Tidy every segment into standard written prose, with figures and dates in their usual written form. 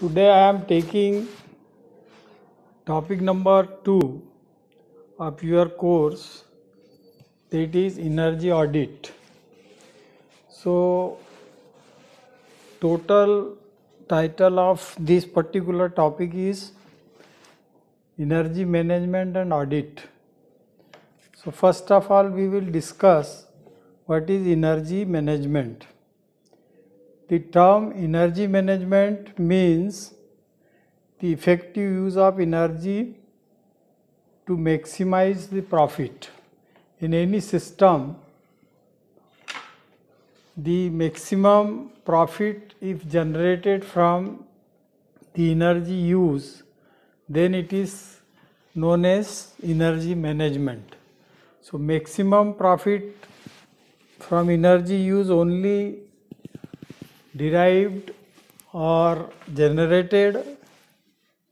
Today I am taking topic number 2 of your course, that is energy audit. So total title of this particular topic is energy management and audit. So first of all we will discuss what is energy management. The term energy management means the effective use of energy to maximize the profit. In any system, the maximum profit if generated from the energy use, then it is known as energy management. So maximum profit from energy use only derived or generated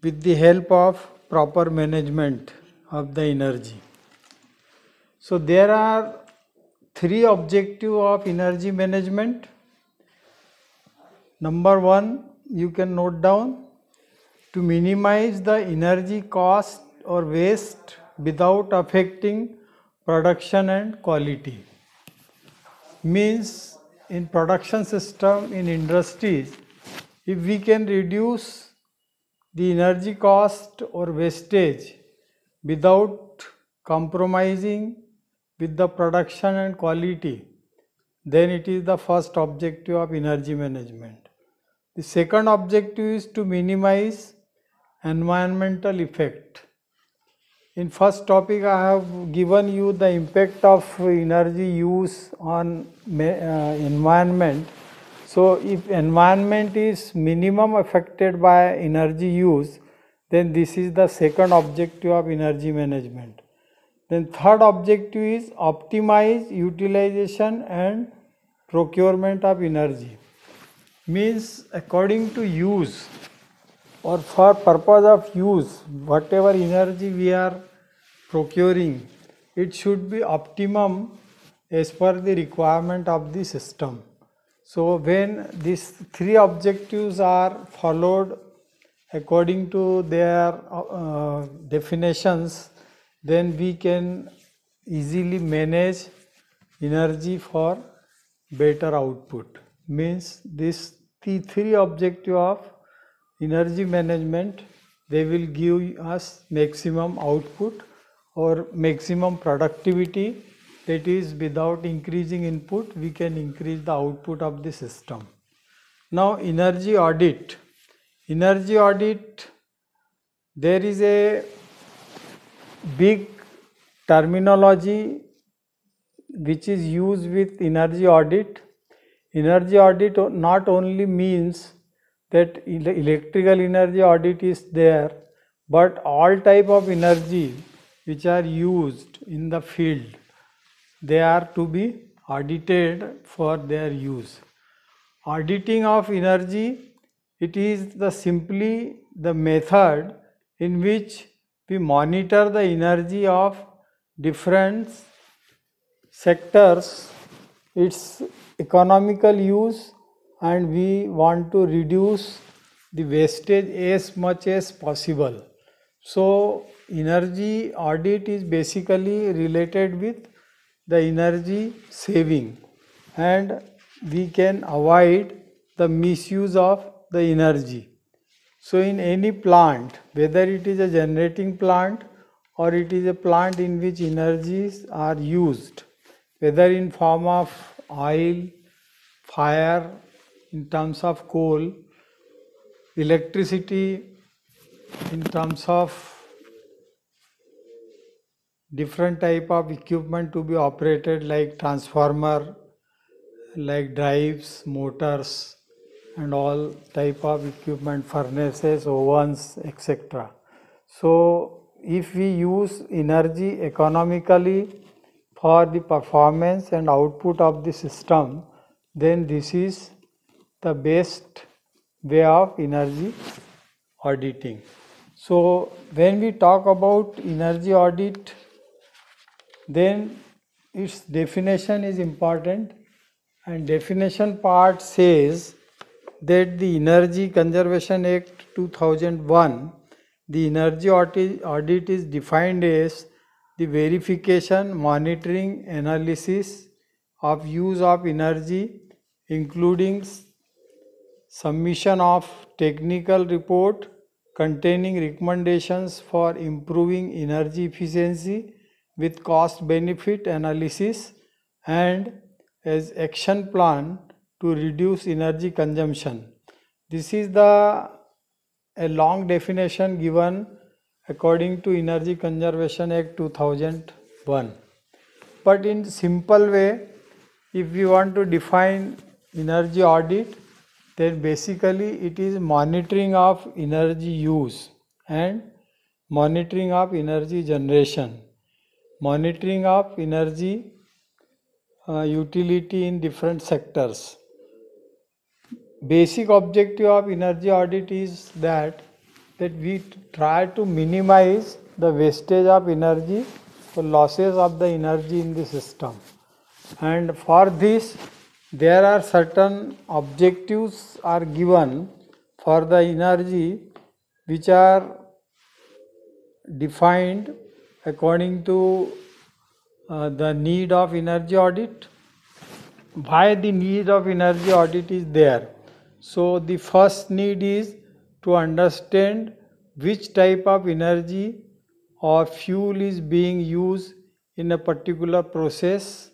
with the help of proper management of the energy. So there are three objectives of energy management. Number one, you can note down, to minimize the energy cost or waste without affecting production and quality. Means in production system, in industries, if we can reduce the energy cost or wastage without compromising with the production and quality, then it is the first objective of energy management. The second objective is to minimize environmental effect. In first topic I have given you the impact of energy use on environment. So if environment is minimum affected by energy use, then this is the second objective of energy management. Then third objective is optimize utilization and procurement of energy. Means according to use or for purpose of use, whatever energy we are procuring, it should be optimum as per the requirement of the system. So when these three objectives are followed according to their definitions, then we can easily manage energy for better output. Means the three objectives of energy management, they will give us maximum output or maximum productivity. That is, without increasing input, we can increase the output of the system. Now energy audit. Energy audit, there is a big terminology which is used with energy audit. Energy audit not only means that electrical energy audit is there, but all type of energy which are used in the field, they are to be audited for their use. Auditing of energy, it is simply the method in which we monitor the energy of different sectors, its economical use, and we want to reduce the wastage as much as possible. So energy audit is basically related with the energy saving, and we can avoid the misuse of the energy. So in any plant, whether it is a generating plant or it is a plant in which energies are used, whether in form of oil, fire, in terms of coal, electricity, in terms of different type of equipment to be operated like transformer, like drives, motors, and all type of equipment, furnaces, ovens, etc. So if we use energy economically for the performance and output of the system, then this is the best way of energy auditing. So when we talk about energy audit, then its definition is important, and definition part says that the Energy Conservation Act 2001, the energy audit is defined as the verification, monitoring, analysis of use of energy, including submission of technical report containing recommendations for improving energy efficiency with cost benefit analysis and as action plan to reduce energy consumption. This is a long definition given according to Energy Conservation Act 2001. But in simple way, if we want to define energy audit, then basically it is monitoring of energy use and monitoring of energy generation, monitoring of energy utility in different sectors. Basic objective of energy audit is that we try to minimize the wastage of energy or losses of the energy in the system, and for this there are certain objectives are given for the energy which are defined according to the need of energy audit. Why the need of energy audit is there? So the first need is to understand which type of energy or fuel is being used in a particular process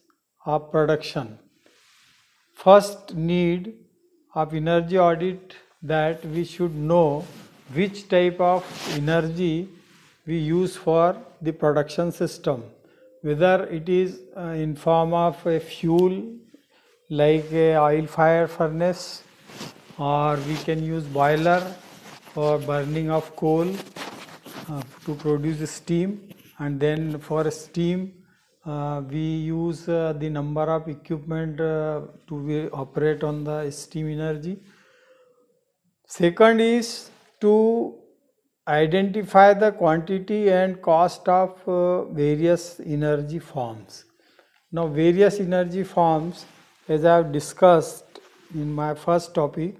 of production. First need of energy audit, that we should know which type of energy we use for the production system, whether it is in form of a fuel like a oil fire furnace, or we can use boiler for burning of coal to produce steam, and then for steam we use the number of equipment to operate on the steam energy. Second is to identify the quantity and cost of various energy forms. Now various energy forms, as I have discussed in my first topic,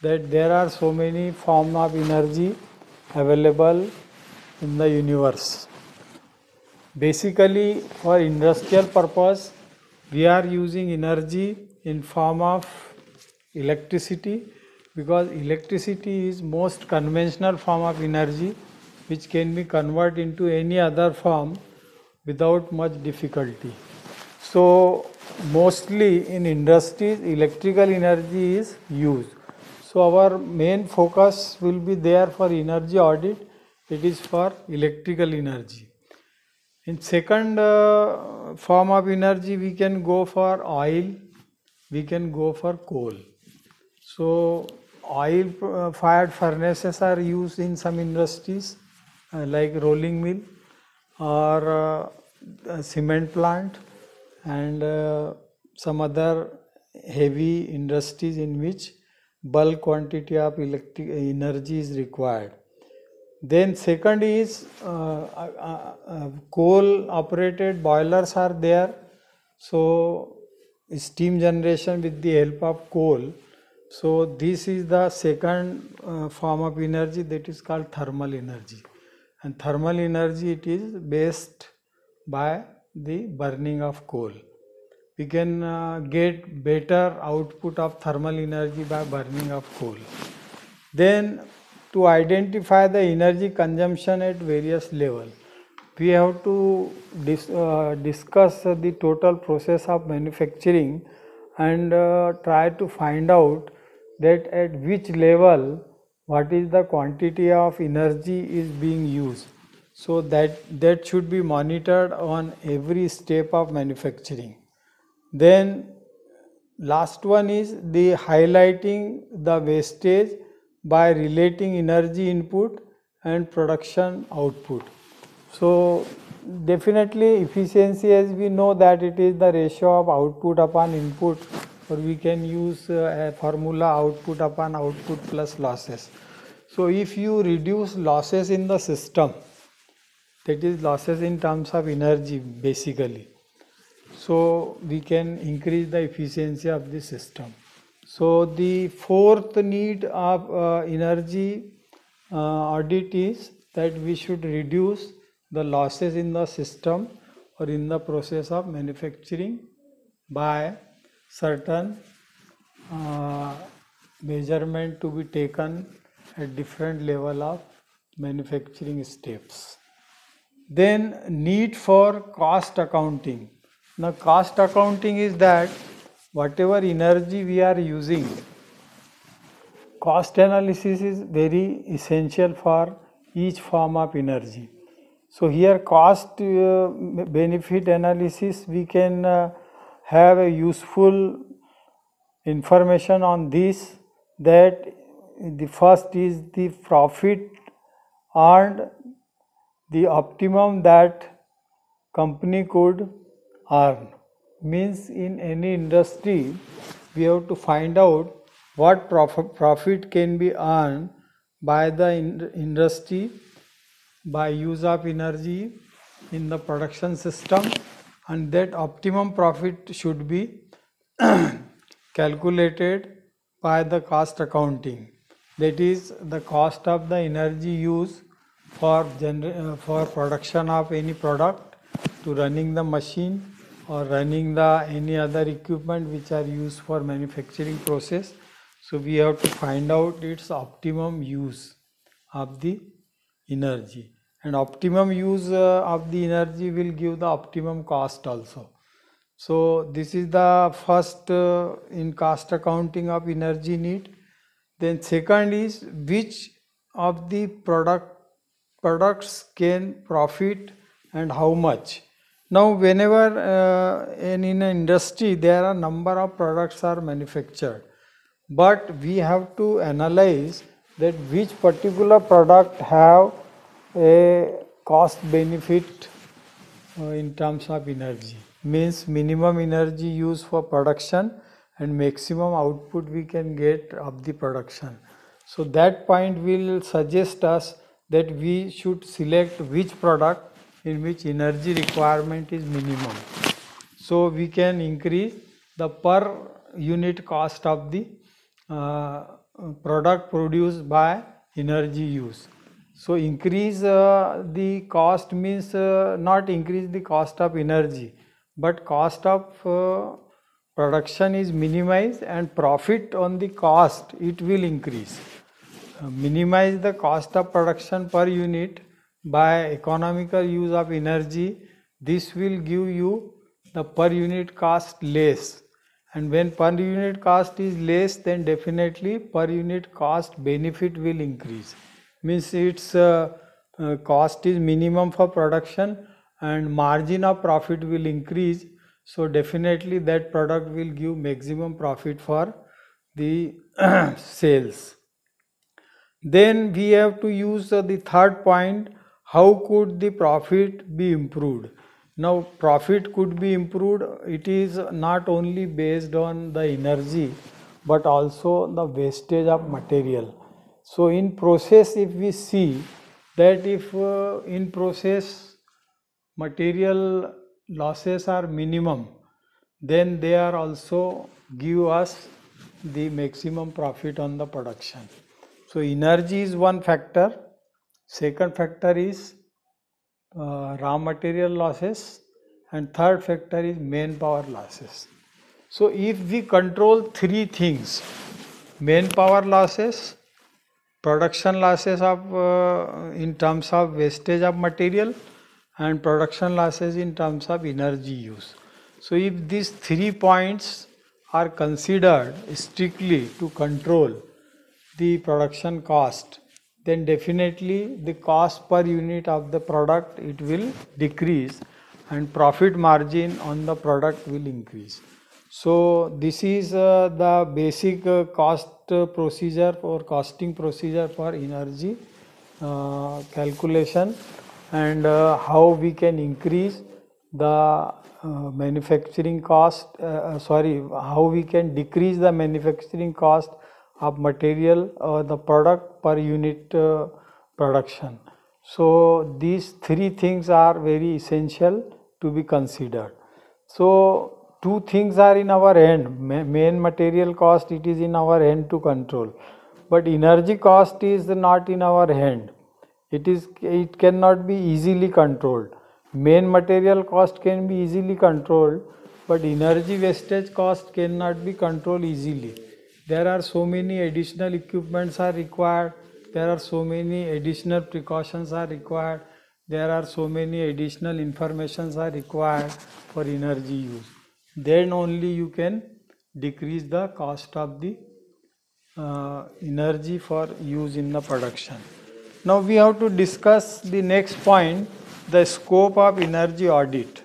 that there are so many forms of energy available in the universe. Basically for industrial purpose we are using energy in form of electricity, because electricity is most conventional form of energy which can be converted into any other form without much difficulty. So mostly in industries electrical energy is used. So our main focus will be there for energy audit, it is for electrical energy. In second form of energy we can go for oil, we can go for coal. So oil fired furnaces are used in some industries like rolling mill or cement plant and some other heavy industries in which bulk quantity of electric energy is required. Then second is coal operated boilers are there, so steam generation with the help of coal. So this is the second form of energy, that is called thermal energy, and thermal energy it is based by the burning of coal. We can get better output of thermal energy by burning of coal. Then to identify the energy consumption at various levels, we have to discuss the total process of manufacturing and try to find out that at which level what is the quantity of energy is being used. So that should be monitored on every step of manufacturing. Then last one is the highlighting the wastage by relating energy input and production output. So definitely efficiency, as we know that it is the ratio of output upon input, or we can use a formula output upon output plus losses. So if you reduce losses in the system, that is losses in terms of energy basically, so we can increase the efficiency of the system. So the fourth need of energy audit is that we should reduce the losses in the system or in the process of manufacturing by certain measurement to be taken at different level of manufacturing steps. Then need for cost accounting. Now cost accounting is that whatever energy we are using, cost analysis is very essential for each form of energy. So here cost benefit analysis, we can have a useful information on this, that the first is the profit earned, the optimum that company could earn. Means in any industry we have to find out what profit can be earned by the industry by use of energy in the production system, and that optimum profit should be calculated by the cost accounting. That is the cost of the energy used for production of any product, to running the machine or running the any other equipment which are used for manufacturing process. So we have to find out its optimum use of the energy, and optimum use of the energy will give the optimum cost also. So this is the first in cost accounting of energy need. Then second is which of the products can profit and how much. Now whenever in an industry there are number of products are manufactured, but we have to analyze that which particular product have a cost benefit in terms of energy, means minimum energy used for production and maximum output we can get of the production. So that point will suggest us that we should select which product in which energy requirement is minimum. So we can increase the per unit cost of the product produced by energy use. So increase the cost means not increase the cost of energy, but cost of production is minimized and profit on the cost it will increase. Minimize the cost of production per unit by economical use of energy. This will give you the per unit cost less, and when per unit cost is less, then definitely per unit cost benefit will increase. Means its cost is minimum for production and margin of profit will increase. So definitely that product will give maximum profit for the sales. Then we have to use the third point, how could the profit be improved. Now profit could be improved, it is not only based on the energy but also the wastage of material. So in process, if we see that if in process material losses are minimum, then they are also give us the maximum profit on the production. So energy is one factor. Second factor is raw material losses, and third factor is manpower losses. So if we control three things, manpower losses, production losses of in terms of wastage of material, and production losses in terms of energy use. So if these 3 points are considered strictly to control the production cost, then definitely the cost per unit of the product it will decrease and profit margin on the product will increase. So this is the basic cost procedure or costing procedure for energy calculation, and how we can increase the manufacturing cost, how we can decrease the manufacturing cost of material or the product per unit production. So these three things are very essential to be considered. So two things are in our hand. Main material cost, it is in our hand to control, but energy cost is not in our hand. It cannot be easily controlled. Main material cost can be easily controlled, but energy wastage cost cannot be controlled easily. There are so many additional equipments are required, there are so many additional precautions are required, there are so many additional informations are required for energy use. Then only you can decrease the cost of the energy for use in the production. Now we have to discuss the next point, the scope of energy audit.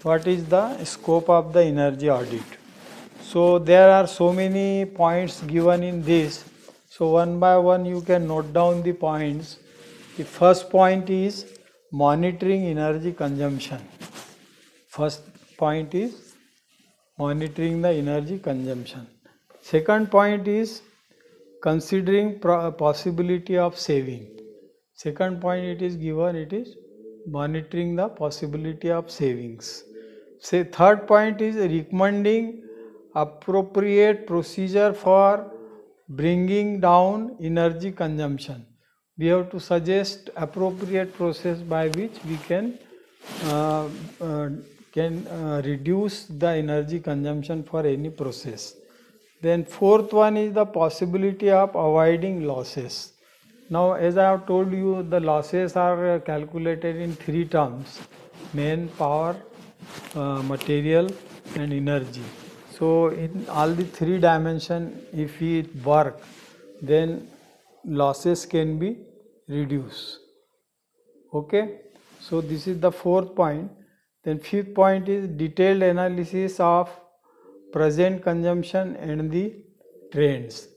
What is the scope of the energy audit? So there are so many points given in this. So one by one you can note down the points. The first point is monitoring energy consumption. First point is monitoring the energy consumption. Second point is considering possibility of saving. Second point it is given, it is monitoring the possibility of savings. Say third point is recommending appropriate procedure for bringing down energy consumption. We have to suggest appropriate process by which we can reduce the energy consumption for any process. Then fourth one is the possibility of avoiding losses. Now as I have told you, the losses are calculated in three terms: main, power, material and energy. So in all the three dimensions, if we work, then losses can be reduced. Okay, so this is the fourth point. Then fifth point is detailed analysis of present consumption and the trends.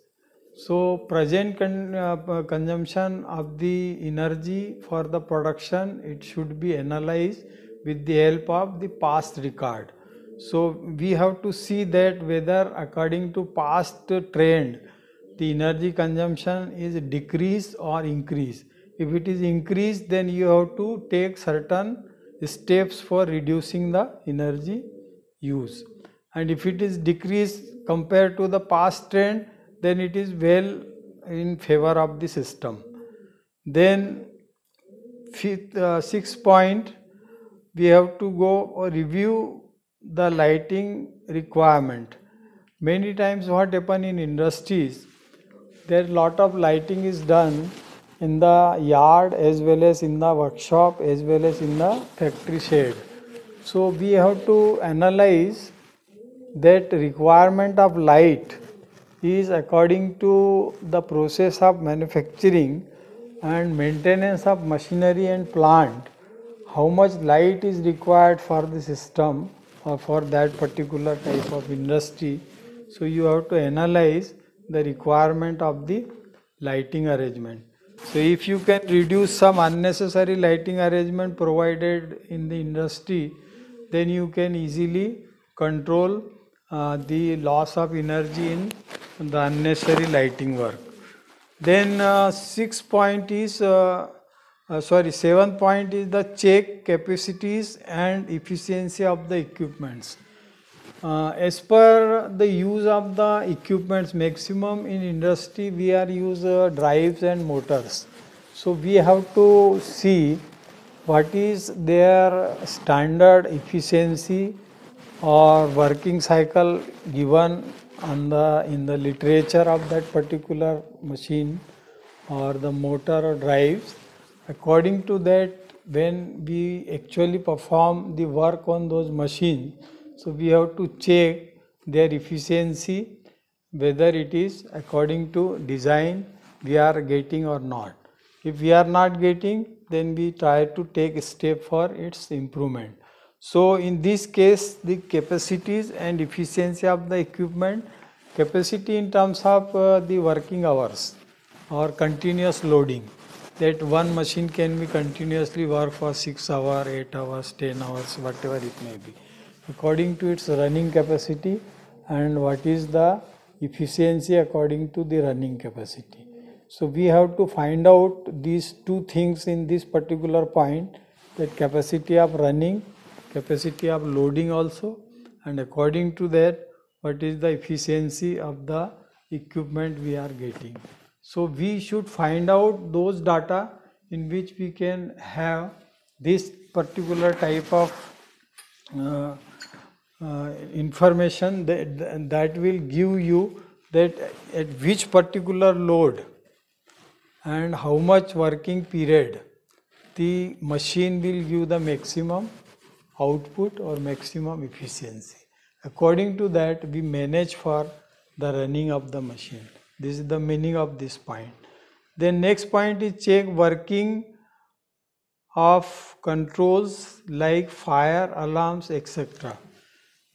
So present consumption of the energy for the production, it should be analyzed with the help of the past record. So we have to see that whether according to past trend the energy consumption is decrease or increase. If it is increased, then you have to take certain steps for reducing the energy use. And if it is decreased compared to the past trend, then it is well in favor of the system. Then sixth point, we have to go review the lighting requirement. Many times what happen in industries, there lot of lighting is done in the yard as well as in the workshop as well as in the factory shed. So we have to analyze that requirement of light is according to the process of manufacturing and maintenance of machinery and plant, how much light is required for the system or for that particular type of industry. So you have to analyze the requirement of the lighting arrangement. So if you can reduce some unnecessary lighting arrangement provided in the industry, then you can easily control the loss of energy in the unnecessary lighting work. Then seventh point is the check capacities and efficiency of the equipments. As per the use of the equipments, maximum in industry we are use drives and motors. So we have to see what is their standard efficiency or working cycle given on in the literature of that particular machine or the motor or drives. According to that, when we actually perform the work on those machines, so we have to check their efficiency, whether it is according to design we are getting or not. If we are not getting, then we try to take a step for its improvement. So in this case, the capacities and efficiency of the equipment, capacity in terms of the working hours or continuous loading, that one machine can be continuously work for 6 hours, 8 hours, 10 hours, whatever it may be, according to its running capacity, and what is the efficiency according to the running capacity. So we have to find out these two things in this particular point, that capacity of running, capacity of loading also, and according to that what is the efficiency of the equipment we are getting. So we should find out those data in which we can have this particular type of uh, information that will give you that at which particular load and how much working period the machine will give the maximum output or maximum efficiency. According to that, we manage for the running of the machine. This is the meaning of this point. Then next point is check working of controls like fire alarms, etc.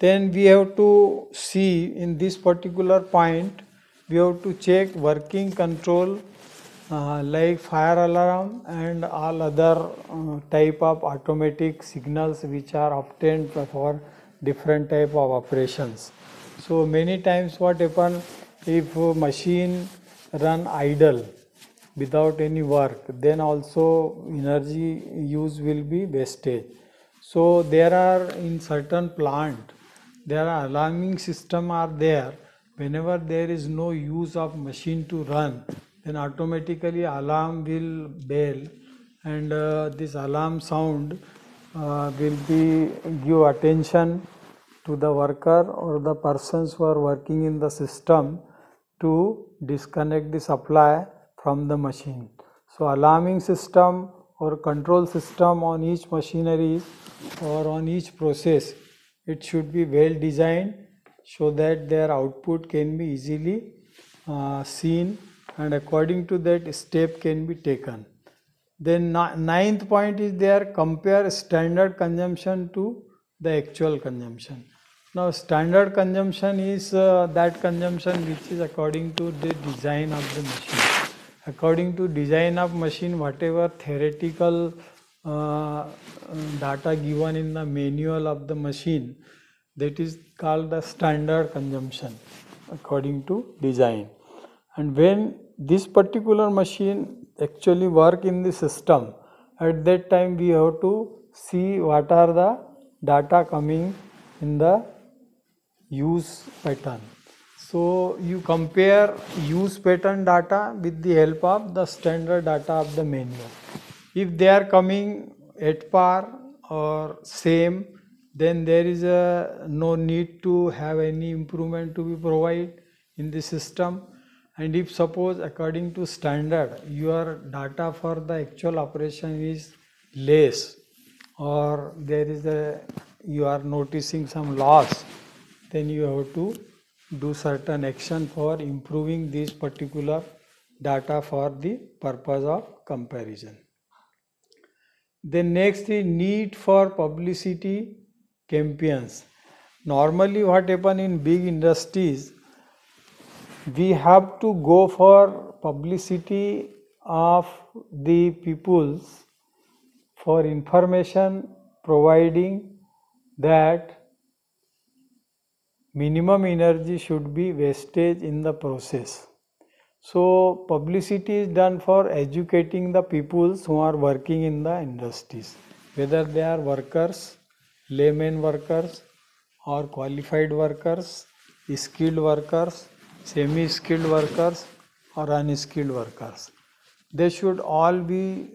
Then we have to see in this particular point, we have to check working control like fire alarm and all other type of automatic signals which are obtained for different type of operations. So many times what happen, if machine run idle without any work, then also energy use will be wastage. So there are in certain plant, there are alarming system are there. Whenever there is no use of machine to run, then automatically alarm will bell, and this alarm sound will be give attention to the worker or the persons who are working in the system to disconnect the supply from the machine. So alarming system or control system on each machinery or on each process, it should be well designed so that their output can be easily seen, and according to that step can be taken. Then ninth point is there, compare standard consumption to the actual consumption. Now standard consumption is that consumption which is according to the design of the machine. According to design of machine, whatever theoretical data given in the manual of the machine, that is called the standard consumption according to design. And when this particular machine actually work in the system, at that time we have to see what are the data coming in the use pattern. So you compare use pattern data with the help of the standard data of the manual. If they are coming at par or same, then there is no need to have any improvement to be provided in the system. And if suppose according to standard your data for the actual operation is less, or there is you are noticing some loss, then you have to do certain action for improving this particular data for the purpose of comparison. Then next is need for publicity campaigns. Normally what happen in big industries, we have to go for publicity of the peoples for information providing that minimum energy should be wastage in the process. So publicity is done for educating the peoples who are working in the industries, whether they are workers, layman workers, or qualified workers, skilled workers, semi-skilled workers, or unskilled workers. They should all be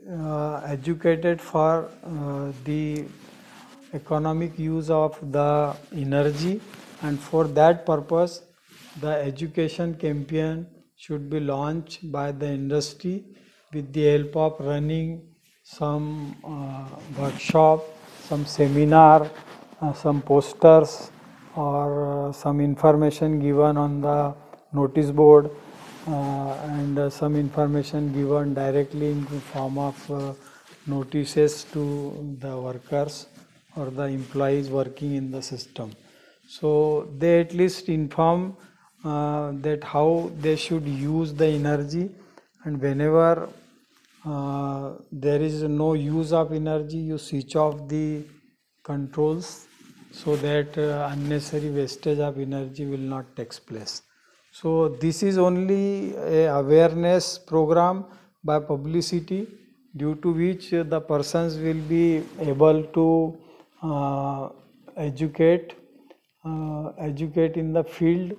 educated for the economic use of the energy, and for that purpose the education campaign should be launched by the industry with the help of running some workshop, some seminar, some posters, or some information given on the notice board, and some information given directly in the form of notices to the workers or the employees working in the system. So they at least inform that how they should use the energy, and whenever there is no use of energy, you switch off the controls so that unnecessary wastage of energy will not take place. So this is only a awareness program by publicity, due to which the persons will be able to educate educate in the field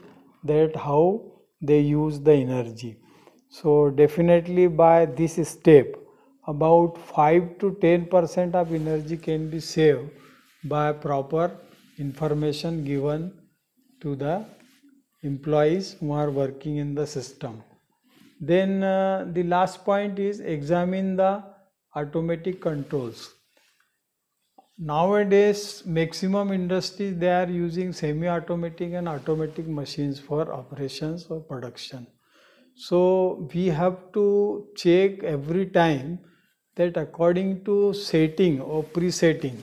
that how they use the energy. So definitely by this step about 5 to 10% of energy can be saved by proper information given to the employees who are working in the system. Then the last point is examine the automatic controls. Nowadays maximum industries they are using semi-automatic and automatic machines for operations or production. So we have to check every time that according to setting or pre-setting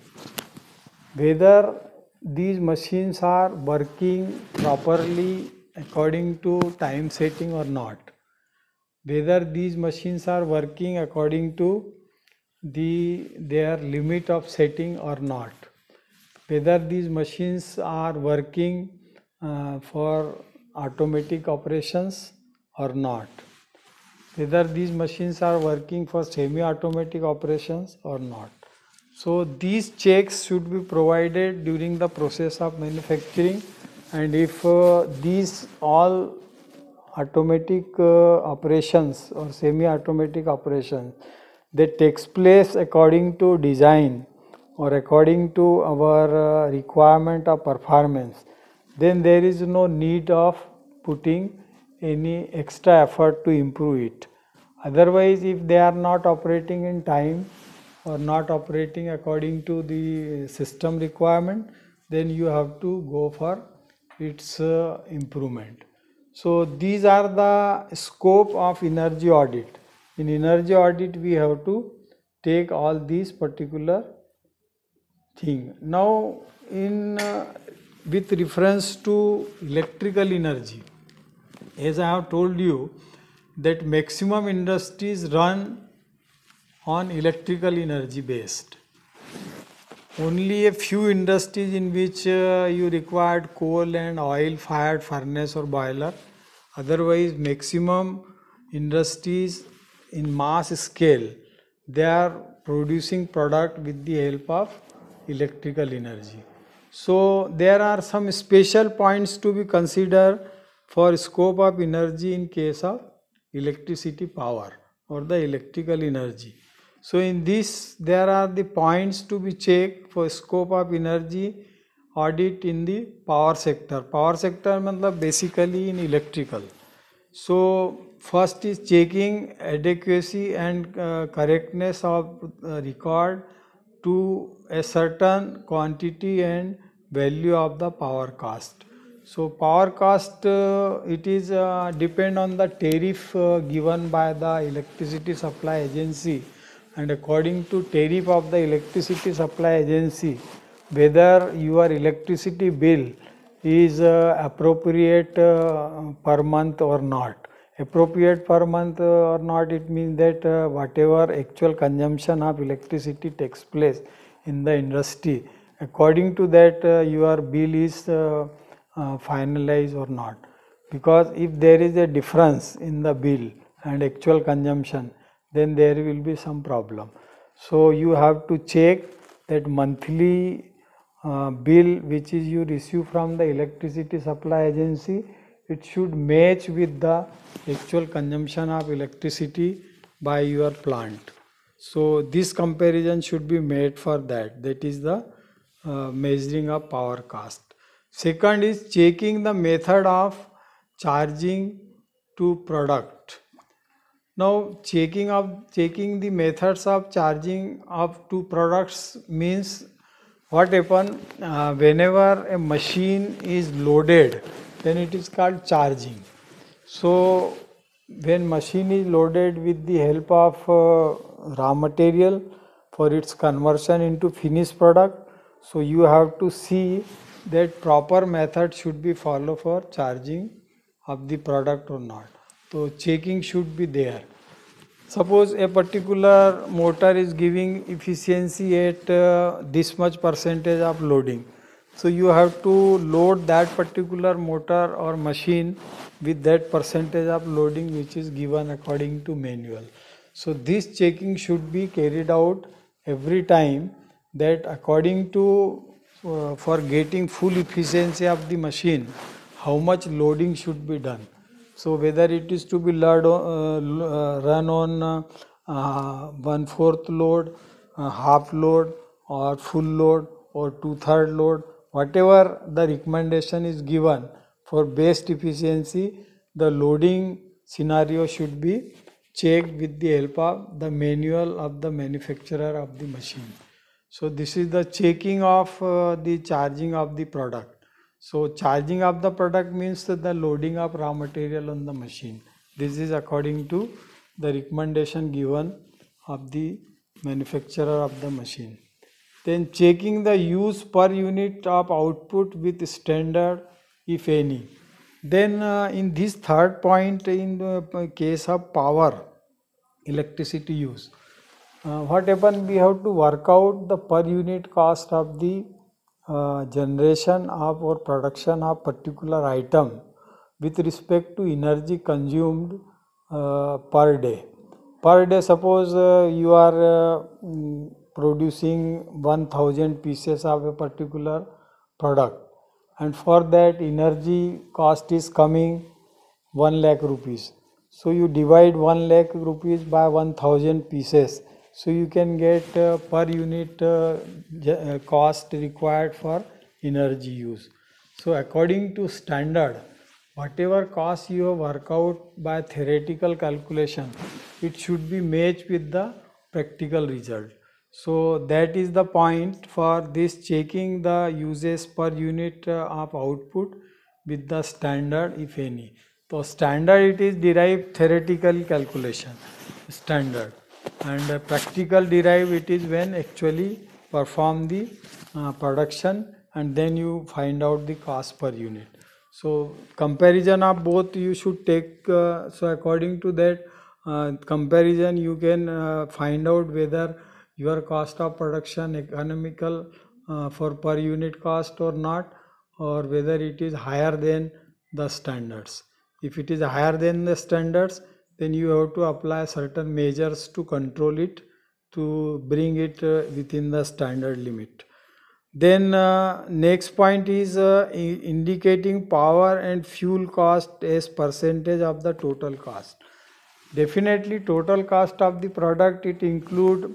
whether these machines are working properly according to time setting or not, whether these machines are working according to their limit of setting or not, whether these machines are working for automatic operations or not, whether these machines are working for semi-automatic operations or not. So these checks should be provided during the process of manufacturing, and if these all automatic operations or semi-automatic operations that takes place according to design or according to our requirement of performance, then there is no need of putting any extra effort to improve it. Otherwise, if they are not operating in time or not operating according to the system requirement, then you have to go for its improvement. So these are the scope of energy audit. In energy audit we have to take all these particular thing. Now in with reference to electrical energy, as I have told you that maximum industries run on electrical energy based. Only a few industries in which you required coal and oil fired furnace or boiler. Otherwise maximum industries in mass scale they are producing product with the help of electrical energy. So there are some special points to be considered for scope of energy in case of electricity power or the electrical energy. So in this there are the points to be checked for scope of energy audit in the power sector. Power sector matlab basically in electrical. So first is checking adequacy and correctness of record to a certain quantity and value of the power cost. So power cost it is depend on the tariff given by the electricity supply agency, and according to tariff of the electricity supply agency whether your electricity bill is appropriate per month or not. Appropriate per month or not, it means that whatever actual consumption of electricity takes place in the industry, according to that your bill is finalized or not. Because if there is a difference in the bill and actual consumption, then there will be some problem. So you have to check that monthly bill which is you receive from the electricity supply agency, it should match with the actual consumption of electricity by your plant. So this comparison should be made for that. That is the measuring of power cost. Second is checking the method of charging to product. Now checking the methods of charging of two products means what happen whenever a machine is loaded, then it is called charging. So when machine is loaded with the help of raw material for its conversion into finished product, so you have to see that proper method should be followed for charging of the product or not. So checking should be there. Suppose a particular motor is giving efficiency at this much percentage of loading. So you have to load that particular motor or machine with that percentage of loading which is given according to manual. So this checking should be carried out every time, that according to for getting full efficiency of the machine, how much loading should be done. So whether it is to be run on 1/4 load, half load, or full load, or 2/3 load, whatever the recommendation is given for best efficiency, the loading scenario should be checked with the help of the manual of the manufacturer of the machine. So this is the checking of the charging of the product. So charging of the product means the loading of raw material on the machine. This is according to the recommendation given of the manufacturer of the machine. Then checking the use per unit of output with standard, if any. Then in this third point, in the case of power, electricity use, what happen, we have to work out the per unit cost of the generation of or production of particular item with respect to energy consumed per day. Per day, suppose you are producing 1000 pieces of a particular product, and for that energy cost is coming 1 lakh rupees. So you divide 1 lakh rupees by 1000 pieces. So you can get per unit cost required for energy use. So according to standard, whatever cost you have worked out by theoretical calculation, it should be matched with the practical result. So that is the point for this checking the uses per unit of output with the standard, if any. So standard, it is derived theoretical calculation standard, and practical derive, it is when actually perform the production, and then you find out the cost per unit. So comparison of both you should take. So according to that comparison, you can find out whether your cost of production economical for per unit cost or not, or whether it is higher than the standards. If it is higher than the standards, then you have to apply certain measures to control it, to bring it within the standard limit. Then next point is indicating power and fuel cost as percentage of the total cost. Definitely total cost of the product, it include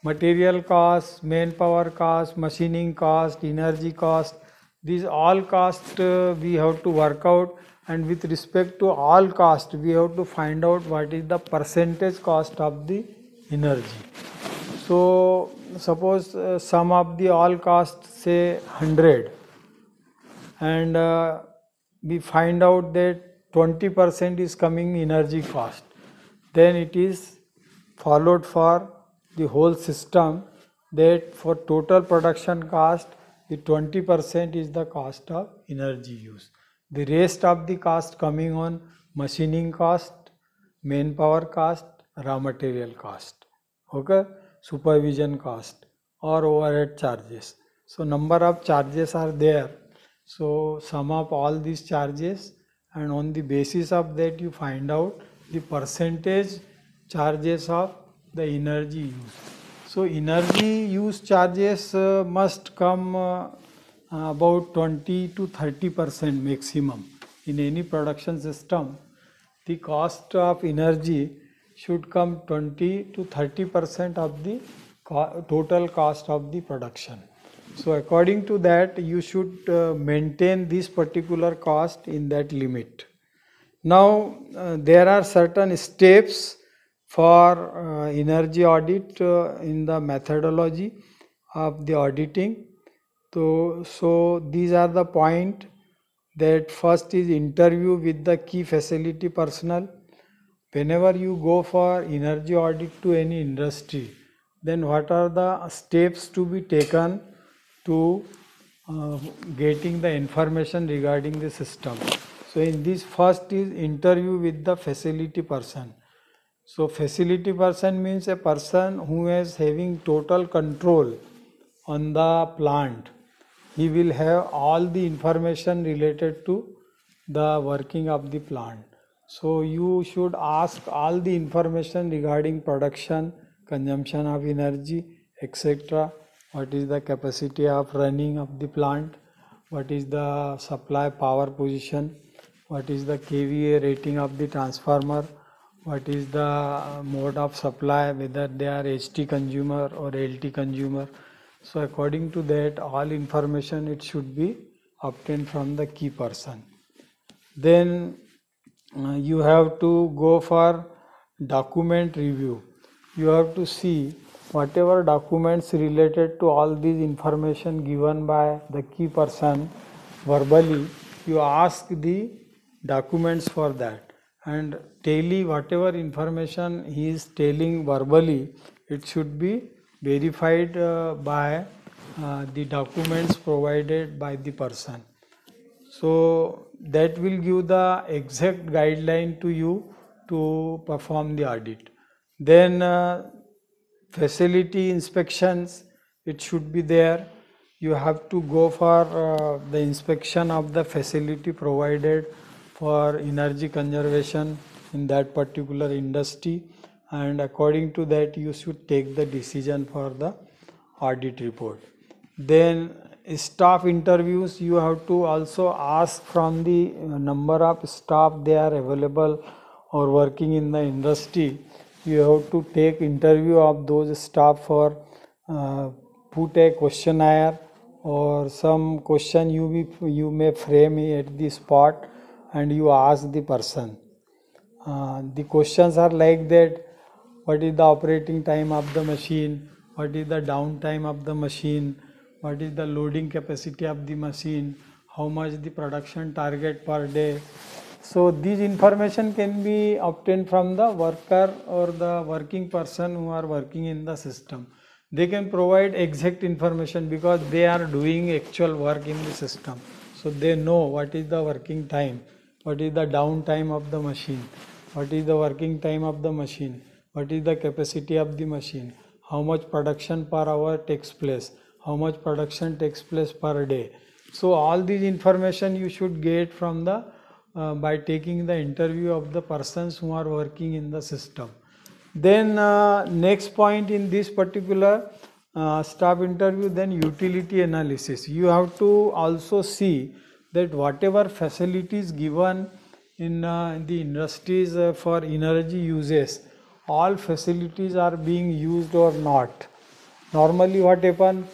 material cost, manpower cost, machining cost, energy cost. These all cost we have to work out, and with respect to all cost, we have to find out what is the percentage cost of the energy. So suppose sum of the all cost say 100, and we find out that 20% is coming energy cost, then it is followed for the whole system that for total production cost, the 20% is the cost of energy use. The rest of the cost coming on machining cost, manpower cost, raw material cost, okay, supervision cost or overhead charges. So number of charges are there. So sum up all these charges, and on the basis of that you find out the percentage charges of the energy use. So energy use charges must come about 20 to 30% maximum in any production system. The cost of energy should come 20 to 30% of the total cost of the production. So according to that, you should maintain this particular cost in that limit. Now there are certain steps for energy audit in the methodology of the auditing. So these are the point, that first is interview with the key facility personnel. Whenever you go for energy audit to any industry, then what are the steps to be taken to getting the information regarding the system. So in this, first is interview with the facility person. So facility person means a person who is having total control on the plant. He will have all the information related to the working of the plant. So you should ask all the information regarding production, consumption of energy, etc., what is the capacity of running of the plant, what is the supply power position, what is the kVA rating of the transformer, what is the mode of supply, whether they are HT consumer or LT consumer. So according to that, all information it should be obtained from the key person. Then you have to go for document review. You have to see whatever documents related to all these information given by the key person verbally. You ask the documents for that, and daily whatever information he is telling verbally, it should be verified by the documents provided by the person. So that will give the exact guideline to you to perform the audit. Then facility inspections, it should be there. You have to go for the inspection of the facility provided for energy conservation in that particular industry, and according to that you should take the decision for the audit report. Then staff interviews, you have to also ask from the number of staff they are available or working in the industry. You have to take interview of those staff for put a questionnaire or some question you may frame at the spot and you ask the person. The questions are like that: what is the operating time of the machine, what is the downtime of the machine, what is the loading capacity of the machine, how much the production target per day. So these information can be obtained from the worker or the working person who are working in the system. They can provide exact information because they are doing actual work in the system. So they know what is the working time, what is the downtime of the machine, what is the working time of the machine, what is the capacity of the machine, how much production per hour takes place, how much production takes place per day. So all these information you should get from the by taking the interview of the persons who are working in the system. Then next point in this particular staff interview, then utility analysis. You have to also see that whatever facilities given in the industries for energy uses, all facilities are being used or not. Normally what happen,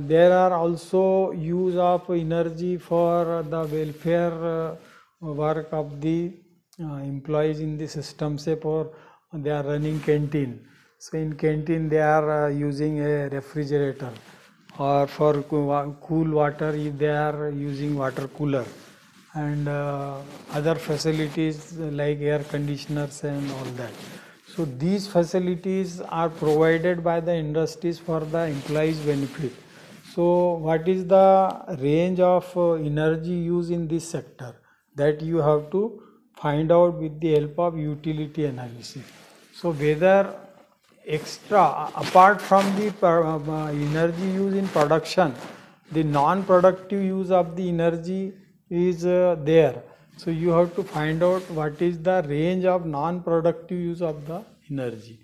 there are also use of energy for the welfare work of the employees in the system. Say for they are running canteen, so in canteen they are using a refrigerator, or for cool water if they are using water cooler, and other facilities like air conditioners and all that. So these facilities are provided by the industries for the employees' benefit. So what is the range of energy used in this sector, that you have to find out with the help of utility analysis. So whether extra, apart from the energy used in production, the non-productive use of the energy is there. So you have to find out what is the range of non-productive use of the energy,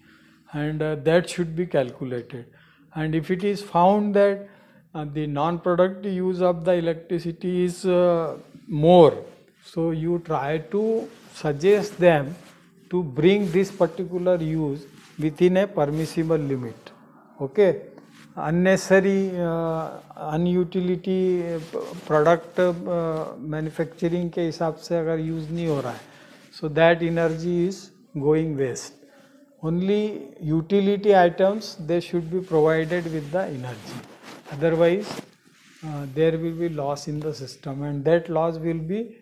and that should be calculated. And if it is found that the non-productive use of the electricity is more, so you try to suggest them to bring this particular use within a permissible limit. Okay, unnecessary unutility product manufacturing के हिसाब से अगर use नहीं हो रहा है, so that energy is going waste. Only utility items they should be provided with the energy. Otherwise, there will be loss in the system, and that loss will be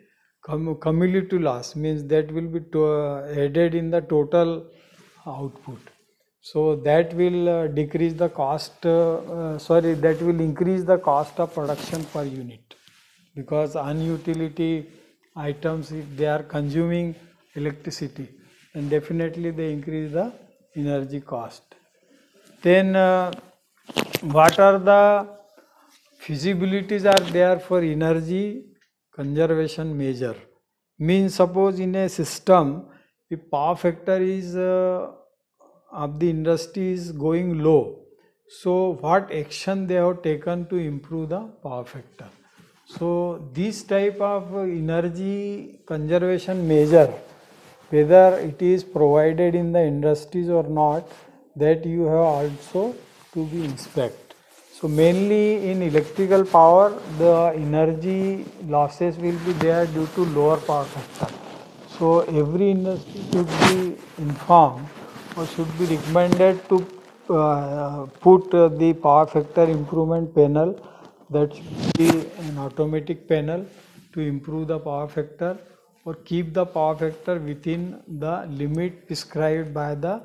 cumulative loss, means that will be added in the total output. So that will decrease the cost. That will increase the cost of production per unit, because unutility items, if they are consuming electricity, and definitely they increase the energy cost. Then what are the feasibilities are there for energy conservation measure? Means suppose in a system, if power factor is of the industry is going low, So what action they have taken to improve the power factor. So this type of energy conservation measure, whether it is provided in the industries or not, that you have also to be inspect. So mainly in electrical power, the energy losses will be there due to lower power factor. So every industry should be informed or should be recommended to put the power factor improvement panel, that should be an automatic panel to improve the power factor or keep the power factor within the limit prescribed by the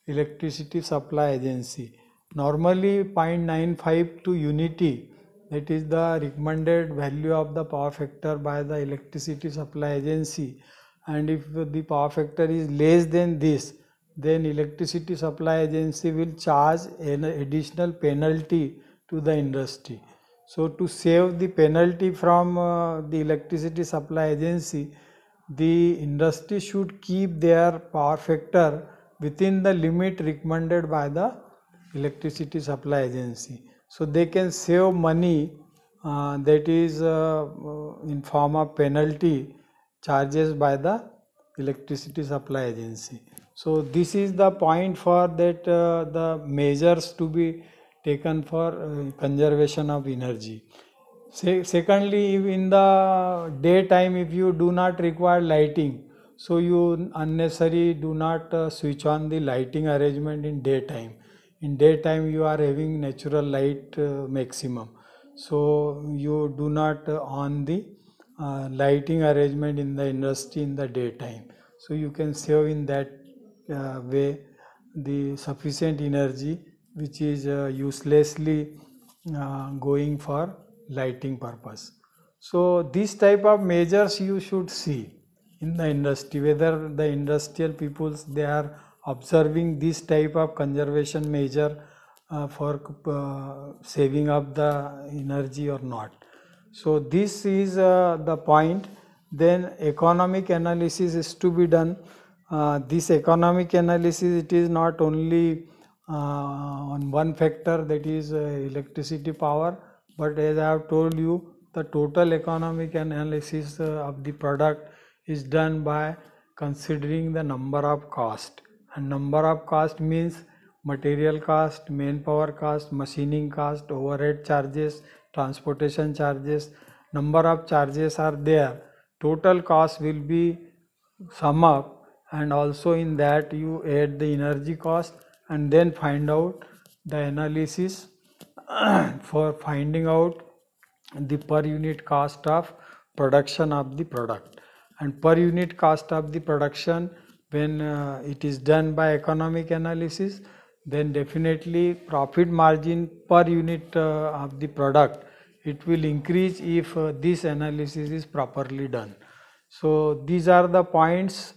electricity supply agency. Normally 0.95 to unity, that is the recommended value of the power factor by the electricity supply agency, and if the power factor is less than this, then electricity supply agency will charge an additional penalty to the industry. So to save the penalty from the electricity supply agency, the industry should keep their power factor within the limit recommended by the electricity supply agency, so they can save money, that is in form of penalty charges by the electricity supply agency. So this is the point for that the measures to be taken for conservation of energy. Secondly, if in the daytime if you do not require lighting, so you unnecessary do not switch on the lighting arrangement in daytime. In daytime you are having natural light maximum, so you do not on the lighting arrangement in the industry in the daytime. So you can save in that way the sufficient energy which is uselessly going for lighting purpose. So this type of measures you should see in the industry, whether the industrial peoples they are observing this type of conservation measure for saving up the energy or not. So this is the point. Then economic analysis is to be done. This economic analysis, it is not only on one factor, that is electricity power, but as I have told you, the total economic analysis of the product is done by considering the number of cost, and number of cost means material cost, manpower cost, machining cost, overhead charges, transportation charges. Number of charges are there, total cost will be sum up, and also in that you add the energy cost and then find out the analysis for finding out the per unit cost of production of the product. And per unit cost of the production, when it is done by economic analysis, then definitely profit margin per unit of the product, it will increase if this analysis is properly done. So these are the points,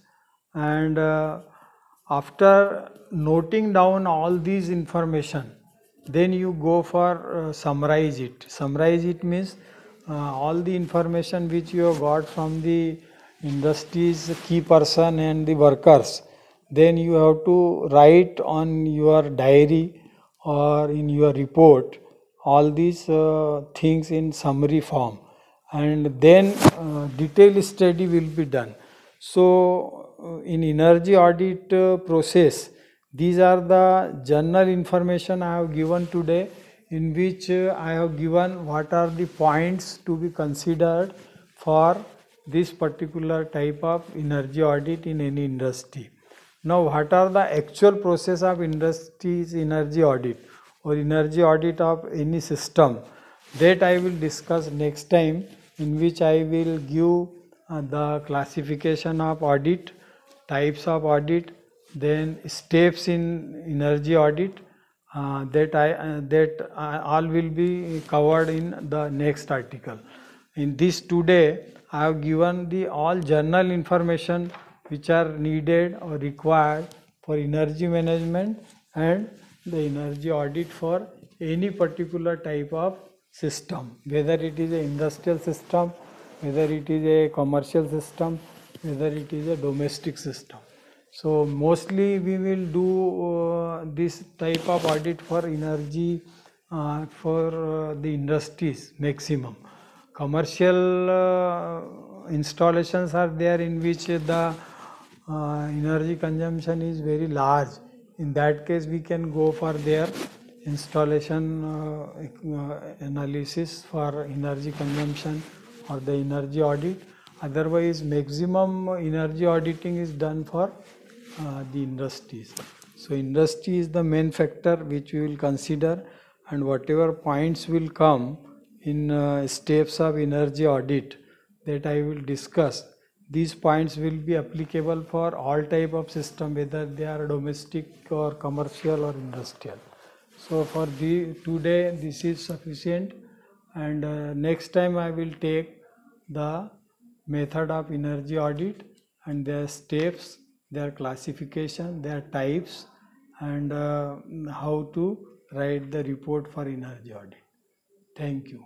and after noting down all these information, then you go for summarize it. Summarize it means all the information which you have got from the industry's key person and the workers, then you have to write on your diary or in your report all these things in summary form, and then detailed study will be done. So in energy audit process, these are the general information I have given today, in which I have given what are the points to be considered for this particular type of energy audit in any industry. Now what are the actual process of industry's energy audit or energy audit of any system, that I will discuss next time, in which I will give the classification of audit, types of audit, then steps in energy audit, that all will be covered in the next article. In this today I have given the all general information which are needed or required for energy management and the energy audit for any particular type of system, whether it is an industrial system, whether it is a commercial system, whether it is a domestic system. So mostly we will do this type of audit for energy for the industries maximum. Commercial installations are there in which the energy consumption is very large. In that case we can go for their installation analysis for energy consumption or the energy audit. Otherwise maximum energy auditing is done for the industries. So industry is the main factor which we will consider, and whatever points will come in steps of energy audit that I will discuss, these points will be applicable for all type of system, whether they are domestic or commercial or industrial. So for the today this is sufficient, and next time I will take the method of energy audit and their steps, their classification, their types, and how to write the report for energy audit. Thank you.